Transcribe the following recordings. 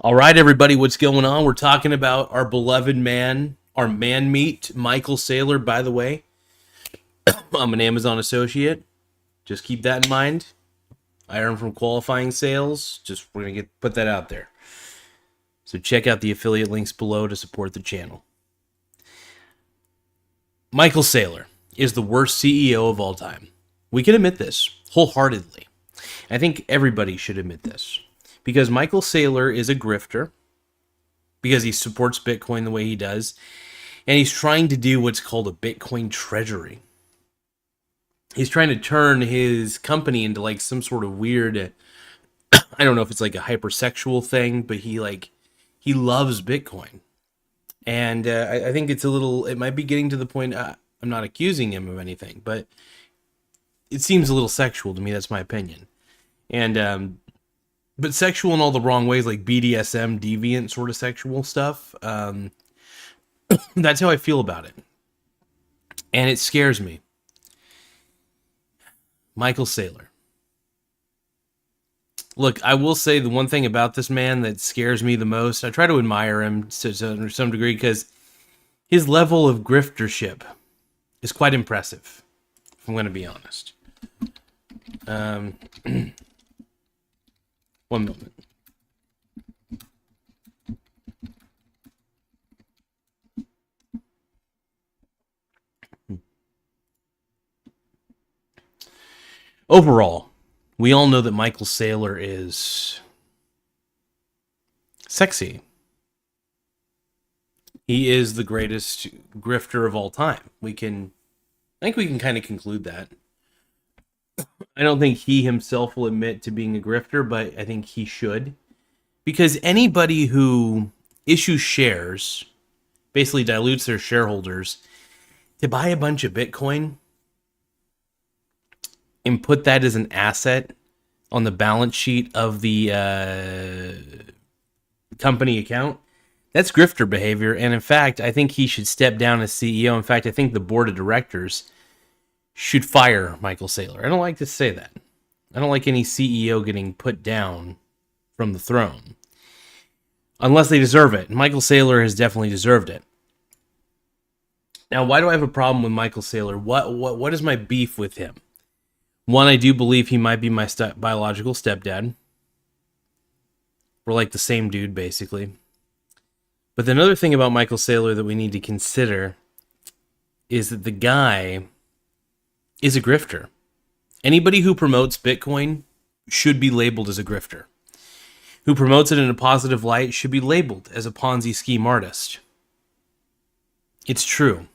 All right, everybody, what's going on? We're talking about our beloved man, our man meat, Michael Saylor, by the way. I'm an Amazon associate. Just keep that in mind. I earn from qualifying sales. Just we're gonna put that out there. So check out the affiliate links below to support the channel. Michael Saylor is the worst CEO of all time. We can admit this wholeheartedly. I think everybody should admit this. Because Michael Saylor is a grifter, because he supports Bitcoin the way he does, and he's trying to do what's called a Bitcoin treasury. He's trying to turn his company into like some sort of weird, I don't know if it's like a hypersexual thing, but he loves Bitcoin. And I think it might be getting to the point, I'm not accusing him of anything, but it seems a little sexual to me. That's my opinion. And, but sexual in all the wrong ways, like BDSM, deviant sort of sexual stuff. That's how I feel about it. And it scares me. Michael Saylor. Look, I will say the one thing about this man that scares me the most, I try to admire him to some degree because his level of griftership is quite impressive, if I'm going to be honest. One moment. Overall, we all know that Michael Saylor is sexy. He is the greatest grifter of all time. I think we can kind of conclude that. I don't think he himself will admit to being a grifter, but I think he should. Because anybody who issues shares, basically dilutes their shareholders, to buy a bunch of Bitcoin and put that as an asset on the balance sheet of the company account, that's grifter behavior. And in fact, I think he should step down as CEO. In fact, I think the board of directors should fire Michael Saylor. I don't like to say that. I don't like any CEO getting put down from the throne unless they deserve it. Michael Saylor has definitely deserved it. Now, why do I have a problem with Michael Saylor? What is my beef with him? One, I do believe he might be my biological stepdad. We're like the same dude, basically. But another thing about Michael Saylor that we need to consider is that the guy is a grifter. Anybody who promotes Bitcoin should be labeled as a grifter. Who promotes it in a positive light should be labeled as a Ponzi scheme artist. It's true.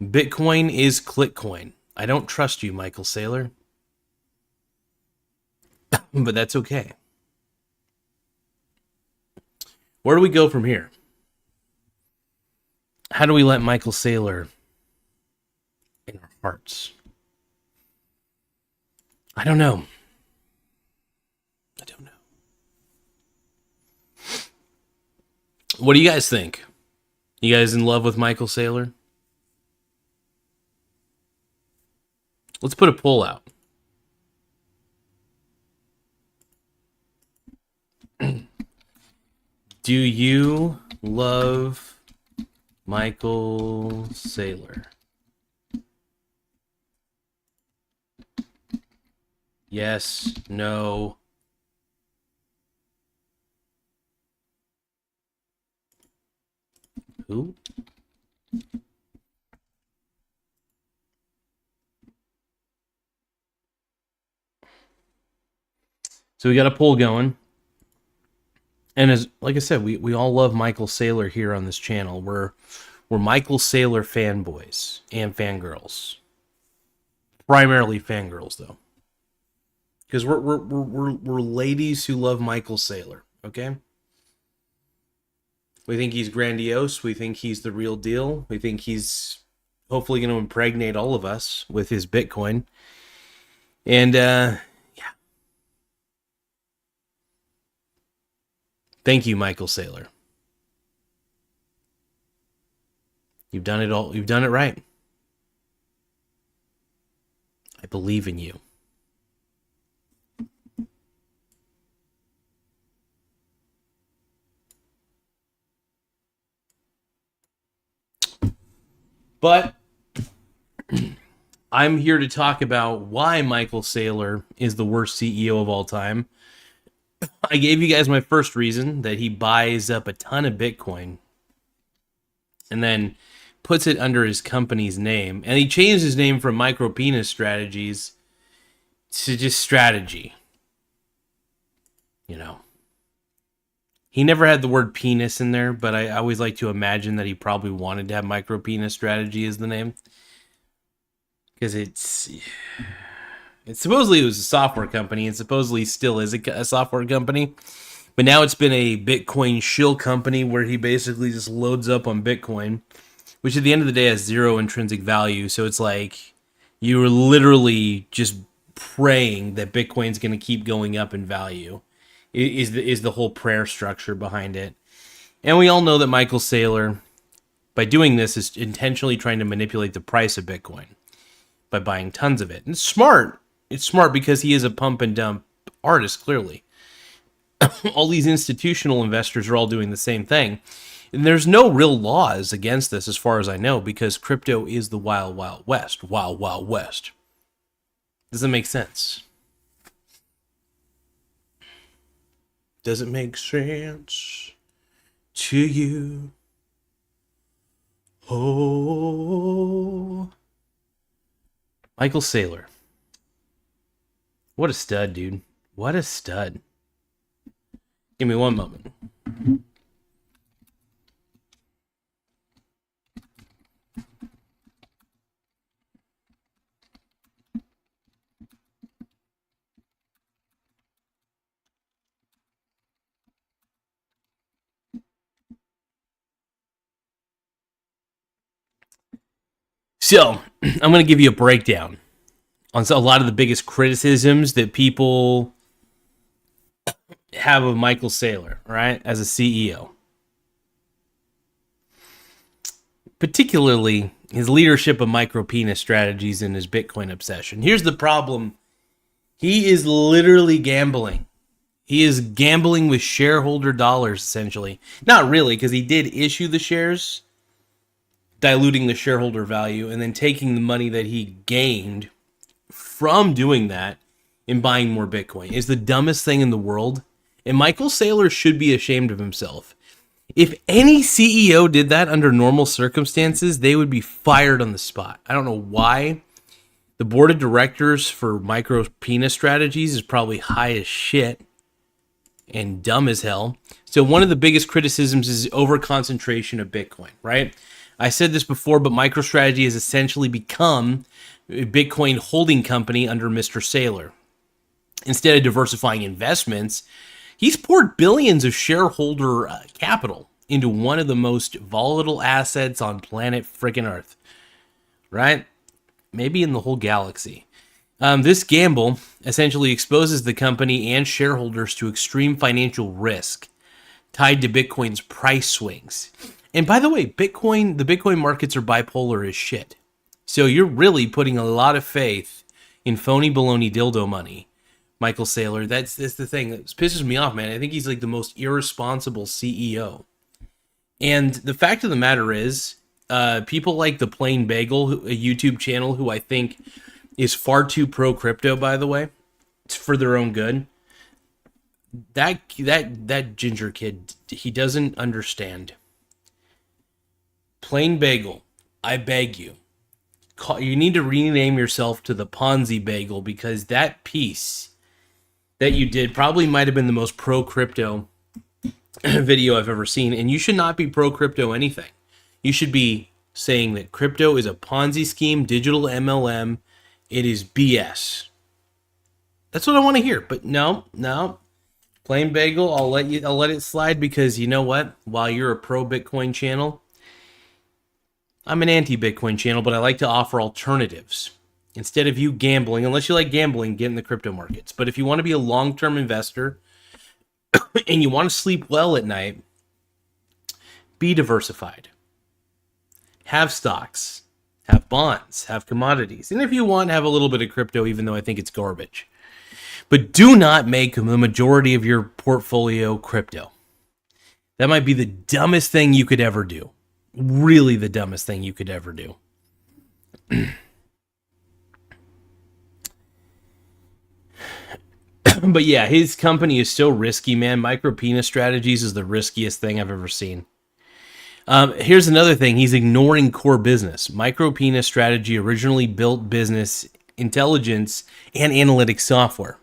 Bitcoin is clickcoin. I don't trust you, Michael Saylor. But that's okay. Where do we go from here? How do we let Michael Saylor in our hearts? I don't know. What do you guys think? You guys in love with Michael Saylor? Let's put a poll out. Do you love Michael Saylor? Yes, no. Who? So we got a poll going. And as like I said, we all love Michael Saylor here on this channel. We're Michael Saylor fanboys and fangirls. Primarily fangirls though. Because we're ladies who love Michael Saylor, okay? We think he's grandiose. We think he's the real deal. We think he's hopefully going to impregnate all of us with his Bitcoin. And, yeah. Thank you, Michael Saylor. You've done it all. You've done it right. I believe in you. But I'm here to talk about why Michael Saylor is the worst CEO of all time. I gave you guys my first reason, that he buys up a ton of Bitcoin and then puts it under his company's name. And he changed his name from Micro Penis Strategies to just Strategy. You know. He never had the word penis in there, but I always like to imagine that he probably wanted to have Micro Penis Strategy as the name. Because it's supposedly it was a software company, and supposedly still is a software company. But now it's been a Bitcoin shill company where he basically just loads up on Bitcoin, which at the end of the day has zero intrinsic value. So it's like you're literally just praying that Bitcoin's going to keep going up in value. Is the whole prayer structure behind it. And we all know that Michael Saylor, by doing this, is intentionally trying to manipulate the price of Bitcoin by buying tons of it. And it's smart. It's smart because he is a pump and dump artist, clearly. All these institutional investors are all doing the same thing. And there's no real laws against this as far as I know, because crypto is the wild, wild west. Wild, wild west. Does it make sense? Does it make sense to you? Oh. Michael Saylor. What a stud, dude. What a stud. Give me one moment. So, I'm going to give you a breakdown on a lot of the biggest criticisms that people have of Michael Saylor, right, as a CEO. Particularly his leadership of Micro Penis Strategies and his Bitcoin obsession. Here's the problem. He is literally gambling. He is gambling with shareholder dollars, essentially. Not really, because he did issue the shares, diluting the shareholder value, and then taking the money that he gained from doing that and buying more Bitcoin. It's the dumbest thing in the world. And Michael Saylor should be ashamed of himself. If any CEO did that under normal circumstances, they would be fired on the spot. I don't know why. The board of directors for Micro Penis Strategies is probably high as shit and dumb as hell. So one of the biggest criticisms is over-concentration of Bitcoin, right? I said this before, but MicroStrategy has essentially become a Bitcoin holding company under Mr. Saylor. Instead of diversifying investments, he's poured billions of shareholder capital into one of the most volatile assets on planet freaking Earth, right? Maybe in the whole galaxy. This gamble essentially exposes the company and shareholders to extreme financial risk tied to Bitcoin's price swings. And by the way, the Bitcoin markets are bipolar as shit. So you're really putting a lot of faith in phony baloney dildo money, Michael Saylor. That's the thing that pisses me off, man. I think he's like the most irresponsible CEO. And the fact of the matter is, people like the Plain Bagel, a YouTube channel, who I think is far too pro crypto, by the way, it's for their own good. That ginger kid, he doesn't understand. Plain Bagel, I beg you, you need to rename yourself to the Ponzi Bagel, because that piece that you did probably might have been the most pro crypto video I've ever seen, and you should not be pro crypto anything. You should be saying that crypto is a Ponzi scheme, digital MLM. It is BS. That's what I want to hear. But no. Plain Bagel, I'll let it slide, because you know what? While you're a pro Bitcoin channel, I'm an anti-Bitcoin channel, but I like to offer alternatives. Instead of you gambling, unless you like gambling, get in the crypto markets. But if you want to be a long-term investor and you want to sleep well at night, be diversified. Have stocks, have bonds, have commodities. And if you want, have a little bit of crypto, even though I think it's garbage. But do not make the majority of your portfolio crypto. That might be the dumbest thing you could ever do. Really the dumbest thing you could ever do. But yeah, his company is so risky, man. Micro penis strategies is the riskiest thing I've ever seen. Here's another thing. He's ignoring core business. Micro penis strategy originally built business intelligence and analytics software.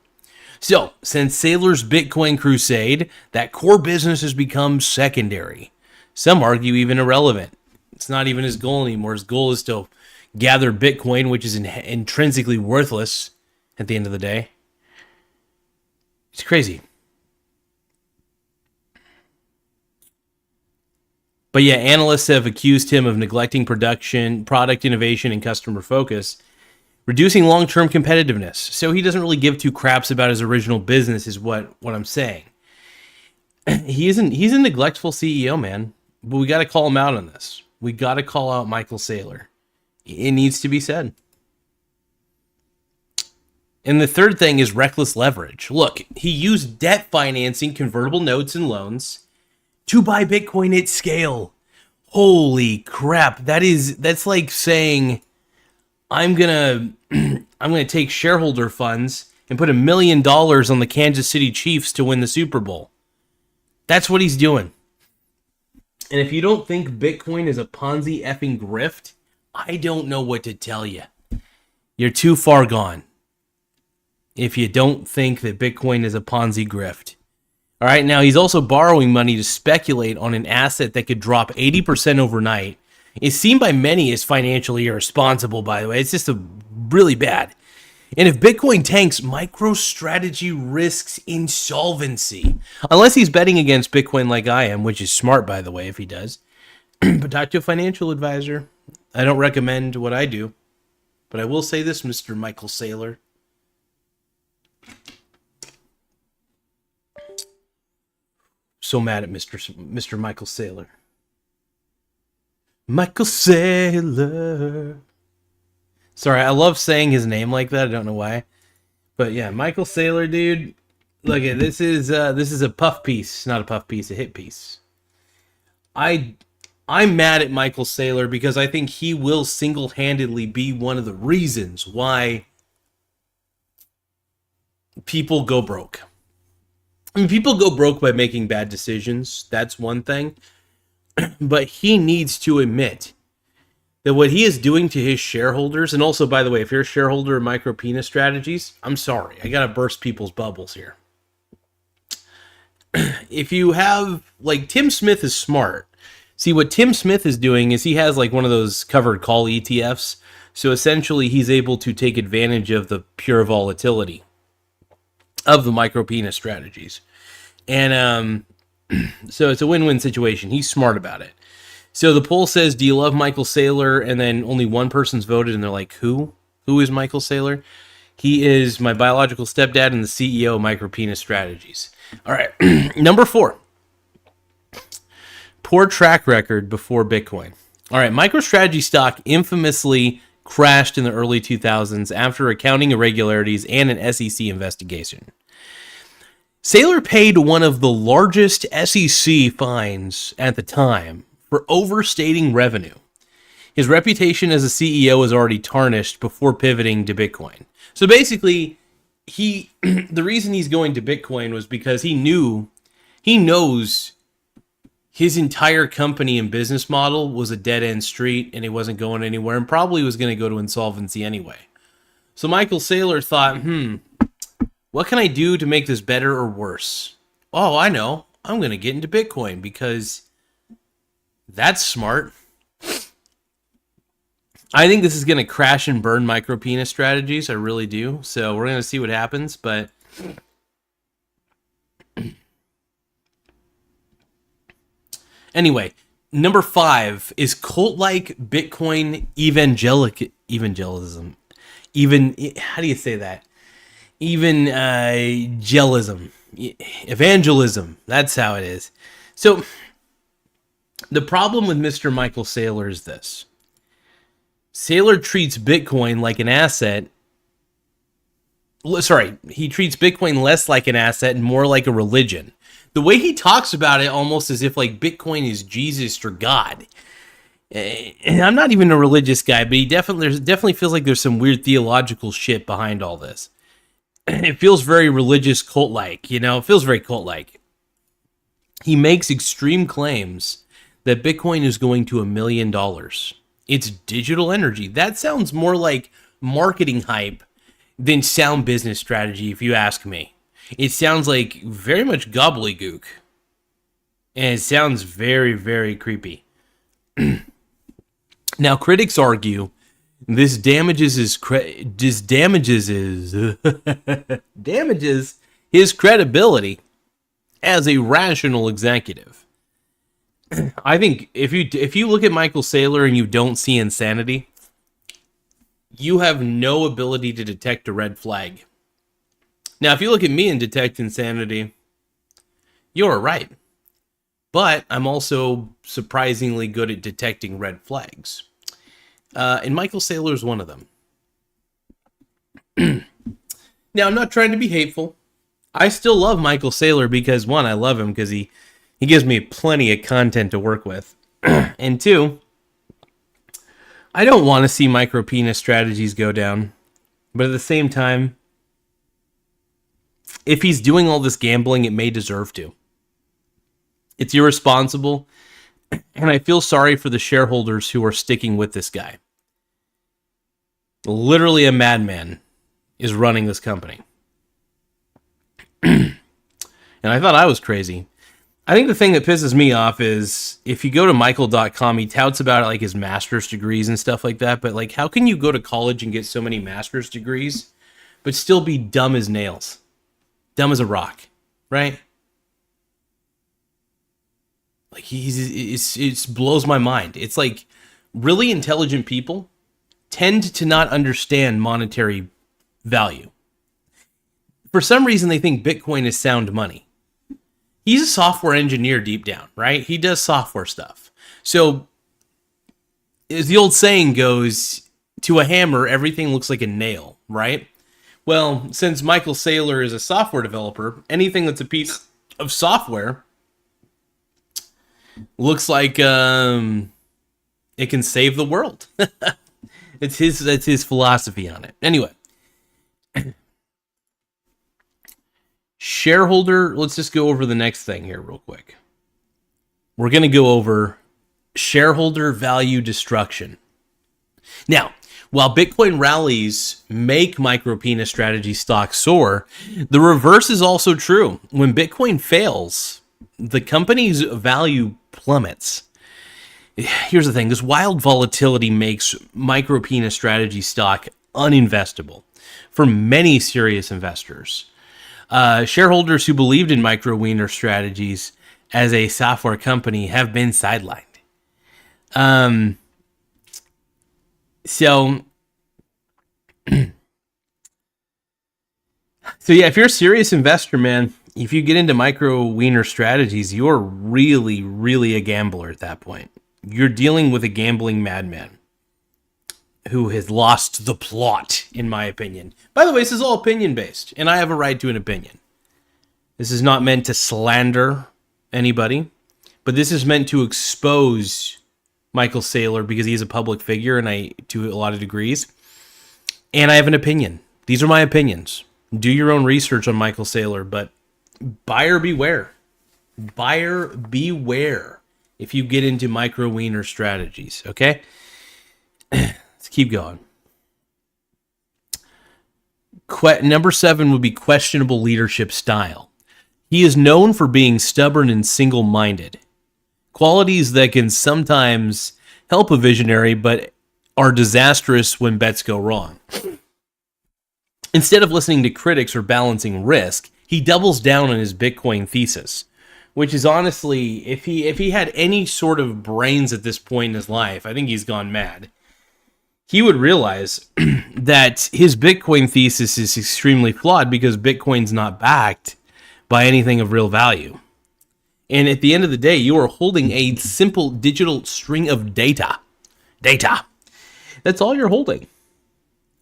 So, since Saylor's Bitcoin crusade, that core business has become secondary. Some argue even irrelevant. It's not even his goal anymore. His goal is to gather Bitcoin, which is intrinsically worthless at the end of the day. It's crazy. But yeah, analysts have accused him of neglecting production, product innovation, and customer focus, reducing long-term competitiveness. So he doesn't really give two craps about his original business is what I'm saying. He's a neglectful CEO, man. But we got to call him out on this. We got to call out Michael Saylor. It needs to be said. And the third thing is reckless leverage. Look, he used debt financing, convertible notes, and loans to buy Bitcoin at scale. Holy crap. That's like saying I'm going to take shareholder funds and put $1 million on the Kansas City Chiefs to win the Super Bowl. That's what he's doing. And if you don't think Bitcoin is a Ponzi effing grift, I don't know what to tell you. You're too far gone if you don't think that Bitcoin is a Ponzi grift. All right, now he's also borrowing money to speculate on an asset that could drop 80% overnight. It's seen by many as financially irresponsible, by the way. It's just really bad. And if Bitcoin tanks, MicroStrategy risks insolvency. Unless he's betting against Bitcoin like I am, which is smart, by the way, if he does. But talk to a financial advisor. I don't recommend what I do. But I will say this, Mr. Michael Saylor. So mad at Mr. Michael Saylor. Michael Saylor. Sorry, I love saying his name like that. I don't know why. But yeah, Michael Saylor, dude. Look at this is a puff piece, not a puff piece, a hit piece. I'm mad at Michael Saylor because I think he will single-handedly be one of the reasons why people go broke. I mean, people go broke by making bad decisions. That's one thing. But he needs to admit that what he is doing to his shareholders, and also, by the way, if you're a shareholder of Micro Penis Strategies, I'm sorry. I got to burst people's bubbles here. If you have, like, Tim Smith is smart. See, what Tim Smith is doing is he has, like, one of those covered call ETFs. So essentially, he's able to take advantage of the pure volatility of the Micro Penis Strategies. And so it's a win-win situation. He's smart about it. So the poll says, do you love Michael Saylor? And then only one person's voted, and they're like, who? Who is Michael Saylor? He is my biological stepdad and the CEO of Micro Penis Strategies. All right, number 4. Poor track record before Bitcoin. All right, MicroStrategy stock infamously crashed in the early 2000s after accounting irregularities and an SEC investigation. Saylor paid one of the largest SEC fines at the time for overstating revenue. His reputation as a CEO was already tarnished before pivoting to Bitcoin. So basically, the reason he's going to Bitcoin was because he knows his entire company and business model was a dead-end street and it wasn't going anywhere and probably was going to go to insolvency anyway. So Michael Saylor thought, what can I do to make this better or worse? Oh, I know. I'm going to get into Bitcoin because that's smart. I think this is going to crash and burn Micro Penis Strategies. I really do. So we're going to see what happens, but anyway, number 5 is cult-like Bitcoin evangelism. How do you say that? Evangelism. That's how it is. So the problem with Mr. Michael Saylor is this. Saylor treats Bitcoin like an asset. Sorry, he treats Bitcoin less like an asset and more like a religion. The way he talks about it almost as if like Bitcoin is Jesus or God. And I'm not even a religious guy, but definitely feels like there's some weird theological shit behind all this. It feels very religious cult-like, you know? It feels very cult-like. He makes extreme claims that Bitcoin is going to $1 million. It's digital energy. That sounds more like marketing hype than sound business strategy, if you ask me. It sounds like very much gobbledygook. And it sounds very, very creepy. Now, critics argue this damages his damages his credibility as a rational executive. I think if you look at Michael Saylor and you don't see insanity, you have no ability to detect a red flag. Now, if you look at me and detect insanity, you're right. But I'm also surprisingly good at detecting red flags. And Michael Saylor is one of them. Now, I'm not trying to be hateful. I still love Michael Saylor because, one, I love him because he gives me plenty of content to work with. And two, I don't want to see micro penis strategies go down. But at the same time, if he's doing all this gambling, it may deserve to. It's irresponsible, and I feel sorry for the shareholders who are sticking with this guy. Literally a madman is running this company. And I thought I was crazy. I think the thing that pisses me off is if you go to Michael.com, he touts about like his master's degrees and stuff like that, but like how can you go to college and get so many master's degrees but still be dumb as nails? Dumb as a rock, right? Like it blows my mind. It's like really intelligent people tend to not understand monetary value. For some reason, they think Bitcoin is sound money. He's a software engineer deep down, right? He does software stuff. So, as the old saying goes, to a hammer, everything looks like a nail, right? Well, since Michael Saylor is a software developer, anything that's a piece of software looks like it can save the world. That's his philosophy on it. Anyway, shareholder. Let's just go over the next thing here real quick. We're going to go over shareholder value destruction. Now, while Bitcoin rallies make micro-penis strategy stocks soar, the reverse is also true. When Bitcoin fails, the company's value plummets. Here's the thing. This wild volatility makes micro-penis strategy stock uninvestable for many serious investors. Shareholders who believed in micro-wiener strategies as a software company have been sidelined. So yeah, if you're a serious investor, man, if you get into micro-wiener strategies, you're really, really a gambler at that point. You're dealing with a gambling madman who has lost the plot, in my opinion. By the way, this is all opinion-based, and I have a right to an opinion. This is not meant to slander anybody, but this is meant to expose Michael Saylor because he's a public figure, and to a lot of degrees. And I have an opinion. These are my opinions. Do your own research on Michael Saylor, but buyer beware. Buyer beware if you get into micro-wiener strategies, okay? Let's keep going. Number 7 would be questionable leadership style. He is known for being stubborn and single-minded, qualities that can sometimes help a visionary, but are disastrous when bets go wrong. Instead of listening to critics or balancing risk, he doubles down on his Bitcoin thesis, which is honestly, if he had any sort of brains at this point in his life, I think he's gone mad. He would realize that his Bitcoin thesis is extremely flawed because Bitcoin's not backed by anything of real value. And at the end of the day, you are holding a simple digital string of data. Data. That's all you're holding.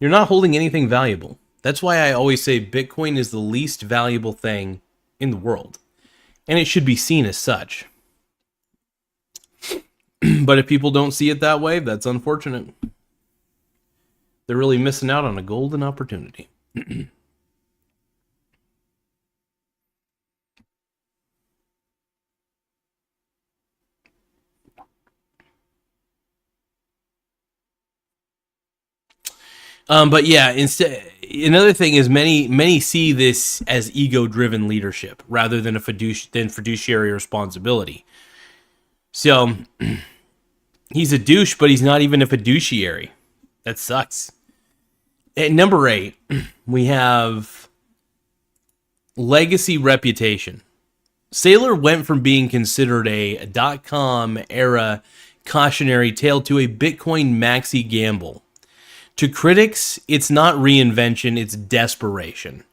You're not holding anything valuable. That's why I always say Bitcoin is the least valuable thing in the world. And it should be seen as such. But if people don't see it that way, that's unfortunate. They're really missing out on a golden opportunity. But yeah, instead, another thing is many see this as ego-driven leadership rather than fiduciary responsibility. So he's a douche, but he's not even a fiduciary. That sucks. At number 8, we have legacy reputation. Saylor went from being considered a .com era cautionary tale to a Bitcoin maxi gamble. To critics, it's not reinvention, it's desperation.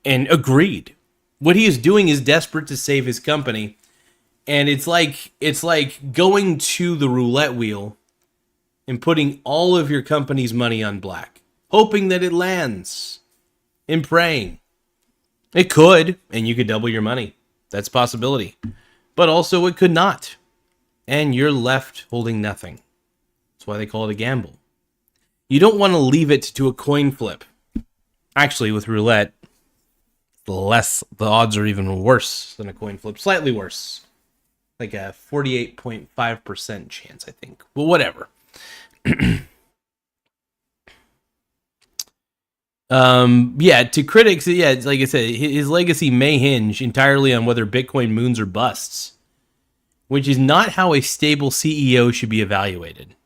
And agreed. What he is doing is desperate to save his company. And it's like going to the roulette wheel and putting all of your company's money on black, hoping that it lands and praying. It could, and you could double your money. That's a possibility. But also it could not. And you're left holding nothing. That's why they call it a gamble. You don't want to leave it to a coin flip. Actually, with roulette, the odds are even worse than a coin flip. Slightly worse. Like a 48.5% chance, I think. Well, whatever. Yeah, to critics, yeah, like I said, his legacy may hinge entirely on whether Bitcoin moons or busts, which is not how a stable CEO should be evaluated.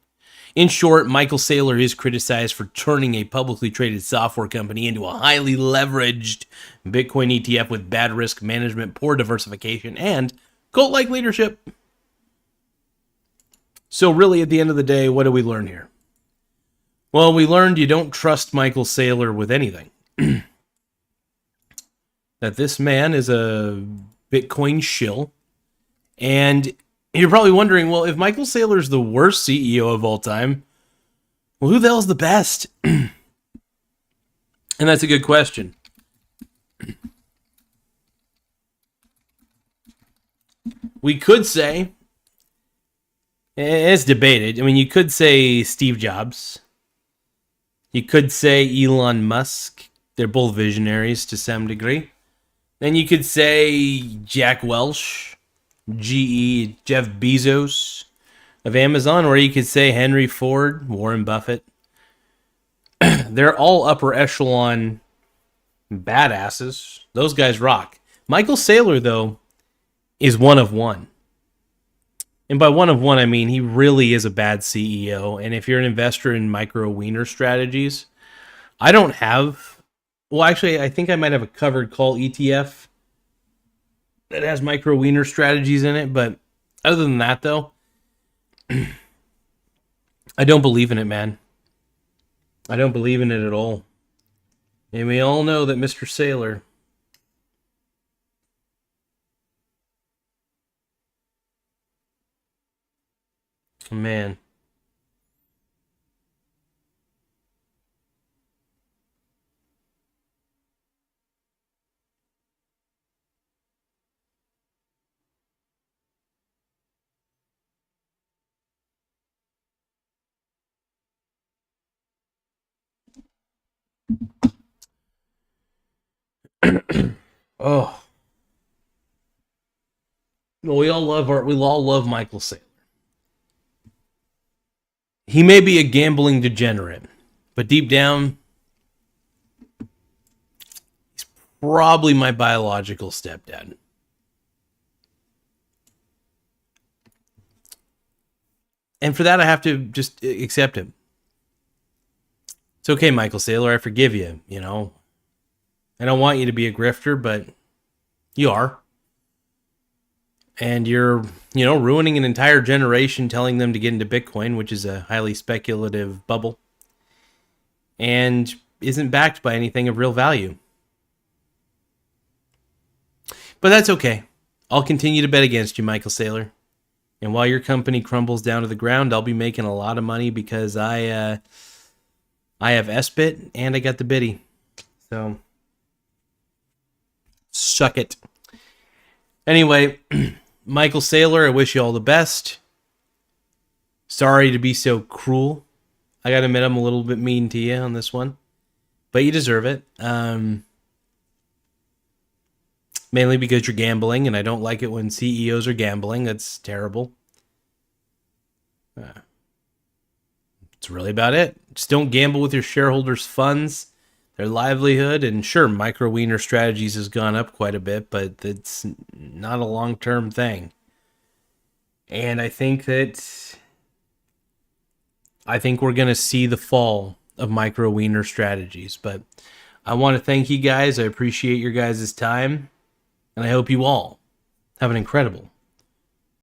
In short, Michael Saylor is criticized for turning a publicly traded software company into a highly leveraged Bitcoin ETF with bad risk management, poor diversification, and cult-like leadership. So really, at the end of the day, what do we learn here? Well, we learned you don't trust Michael Saylor with anything. That this man is a Bitcoin shill. And you're probably wondering, well, if Michael Saylor's the worst CEO of all time, well, who the hell's the best? And that's a good question. We could say, it's debated. I mean, you could say Steve Jobs. You could say Elon Musk. They're both visionaries to some degree. Then you could say Jack Welch, GE, Jeff Bezos of Amazon, or you could say Henry Ford, Warren Buffett. They're all upper echelon badasses. Those guys rock. Michael Saylor, though, is one of one. And by one of one, I mean he really is a bad CEO. And if you're an investor in micro wiener strategies, I don't have... Well, actually, I think I might have a covered call ETF that has micro wiener strategies in it. But other than that, though, I don't believe in it, man. I don't believe in it at all. And we all know that Mr. Saylor... Man. Oh. Well, we all love Michael Saylor. He may be a gambling degenerate, but deep down, he's probably my biological stepdad. And for that, I have to just accept him. It's okay, Michael Saylor. I forgive you, you know. I don't want you to be a grifter, but you are. And you're, ruining an entire generation telling them to get into Bitcoin, which is a highly speculative bubble, and isn't backed by anything of real value. But that's okay. I'll continue to bet against you, Michael Saylor. And while your company crumbles down to the ground, I'll be making a lot of money because I have SBIT and I got the biddy. So, suck it. Anyway... Michael Saylor, I wish you all the best. Sorry to be so cruel. I gotta admit, I'm a little bit mean to you on this one, but you deserve it. Mainly because you're gambling, and I don't like it when CEOs are gambling. That's terrible. That's really about it. Just don't gamble with your shareholders' funds, their livelihood, and sure, micro wiener strategies has gone up quite a bit, but it's not a long-term thing. And I think we're going to see the fall of micro wiener strategies. But I want to thank you guys. I appreciate your guys' time. And I hope you all have an incredible